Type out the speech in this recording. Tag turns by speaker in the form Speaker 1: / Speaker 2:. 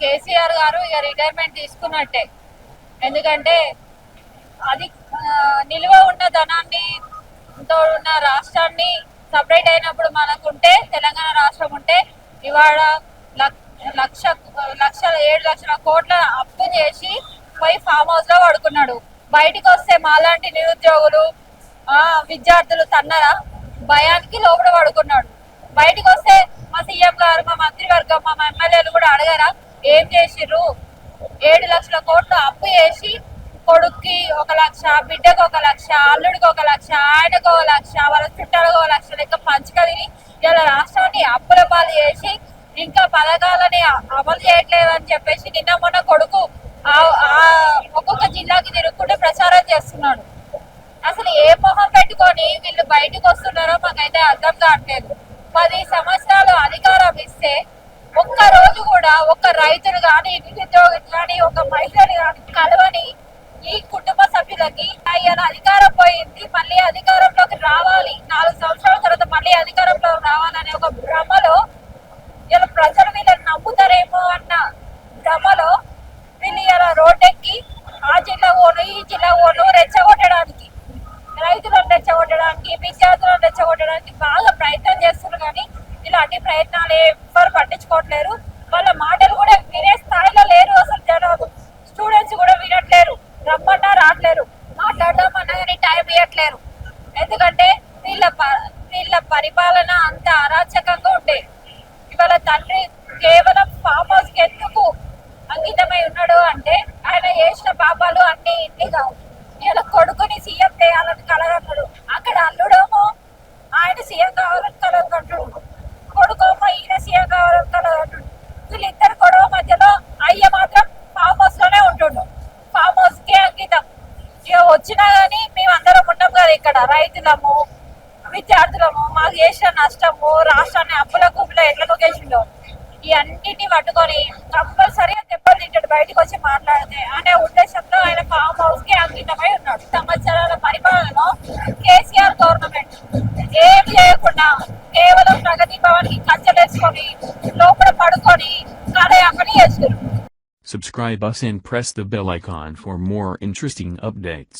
Speaker 1: కేసీఆర్ గారు ఇక రిటైర్మెంట్ తీసుకున్నట్టే. ఎందుకంటే అది నిల్వ ఉన్న ధనాన్ని తో ఉన్న రాష్ట్రాన్ని సపరేట్ అయినప్పుడు మనకుంటే, తెలంగాణ రాష్ట్రం ఉంటే ఇవాళ లక్ష 7 లక్షల కోట్ల అప్పు చేసి పోయి ఫామ్ హౌస్ లో పడుకున్నాడు. బయటికి వస్తే మాలాంటి నిరుద్యోగులు విద్యార్థులు తన్నరా భయానికి లోపల పడుకున్నాడు. బయటికి వస్తే మా సీఎం గారు, మా మంత్రివర్గం, మా ఎమ్మెల్యేలు కూడా అడగరా ఏం చేసిర్రు? 7 లక్షల కోట్లు అప్పు చేసి కొడుక్కి 1 లక్ష, బిడ్డకు 1 లక్ష, అల్లుడికి 1 లక్ష, ఆయనకు 1 లక్ష, వాళ్ళ చుట్టాలకు 1 లక్ష లెక్క పంచుకదిని ఇలా రాష్ట్రాన్ని అప్పుల పాలు చేసి ఇంకా పథకాలని అమలు చేయట్లేదు అని చెప్పేసి నిన్న మొన్న కొడుకు ఒక్కొక్క జిల్లాకి తిరుగుకుంటూ ప్రచారం చేస్తున్నాడు. అసలు ఏ మొహం పెట్టుకొని వీళ్ళు బయటకు వస్తున్నారో మాకైతే అర్థం కావట్లేదు. 10 సంవత్సరాలు అధికారం ఇస్తే ఒక్క రోజు కూడా ఒక రైతులు కానీ, నిరుద్యోగులు కానీ, ఒక మహిళలు కానీ కలవని ఈ కుటుంబ సభ్యులకి ఆయన అధికారం పోయింది, మళ్ళీ అధికారంలోకి రావాలి, 4 సంవత్సరాల తర్వాత మళ్ళీ అధికారంలో రావాలనే ఒక భ్రమలో ఇలా ప్రజలు వీళ్ళని నమ్ముతారేమో అన్న భ్రమలో వీళ్ళు ఇలా రోడ్డెక్కి ఆ జిల్లా ఓను, ఈ జిల్లా ఓను రెచ్చగొట్టడానికి, రైతులను రెచ్చగొట్టడానికి, విద్యార్థులను రెచ్చగొట్టడానికి బాగా ప్రయత్నం చేస్తున్నారు. కానీ ఇలాంటి ప్రయత్నాలు ఎవ్వరు పట్టించుకోవట్లేరు. వాళ్ళ మాటలు కూడా వినే స్థాయిలో లేరు. అసలు జనాలు స్టూడెంట్స్ కూడా వినట్లేరు, రమ్మన్నా రావట్లేరు, మాట్లాడదామన్నా కానీ టైం ఇవ్వట్లేరు. ఎందుకంటే వీళ్ళ పరిపాలన అంత అరాచకంగా ఉండే. ఇవాళ తండ్రి కేవలం ఫామ్ హౌస్ కి ఎందుకు అంకితమై ఉన్నాడు అంటే ఆయన చేసిన పాపాలు అన్ని ఇన్ని కావు. ఇలా కొడుకుని సీఎం చేయాలని కలగన్నాడు, అక్కడ అల్లుడేమో ఆయన సీఎం కావాలని కలగంటాడు, కొడుకోమో ఈయన సీఎం కావాలని కలగంటాడు. వీళ్ళిద్దరు గొడవ మధ్యలో అయ్య మాత్రం ఫామ్ హౌస్ లోనే ఉంటుండు, ఫామ్ హౌస్ కే అంకితం. ఇక వచ్చినా గానీ మేమందరం ఉంటాం కదా ఇక్కడ, రైతులము, విద్యార్థులము, మాకు చేసిన నష్టము, రాష్ట్రాన్ని అప్పుల కుప్పులో ఎట్లా నొకేసిండో ఈ అన్నిటిని పట్టుకొని కంపల్సరీగా దెబ్బలు తింటాడు బయటకు వచ్చి మాట్లాడితే అనే ఉద్దేశంతో ఆయన ఫామ్ హౌస్ కి అంకితమై ఉన్నాడు. సంవత్సరాల పరిపాలనలో కేసీఆర్ గవర్నమెంట్ ఏం చేయకుండా కేవలం ప్రగతి భవన్ కి కచ్చలేసుకొని లోపల పడుకొని కాలయాపన చేస్తున్నారు.
Speaker 2: Subscribe us and press the bell icon for more interesting updates.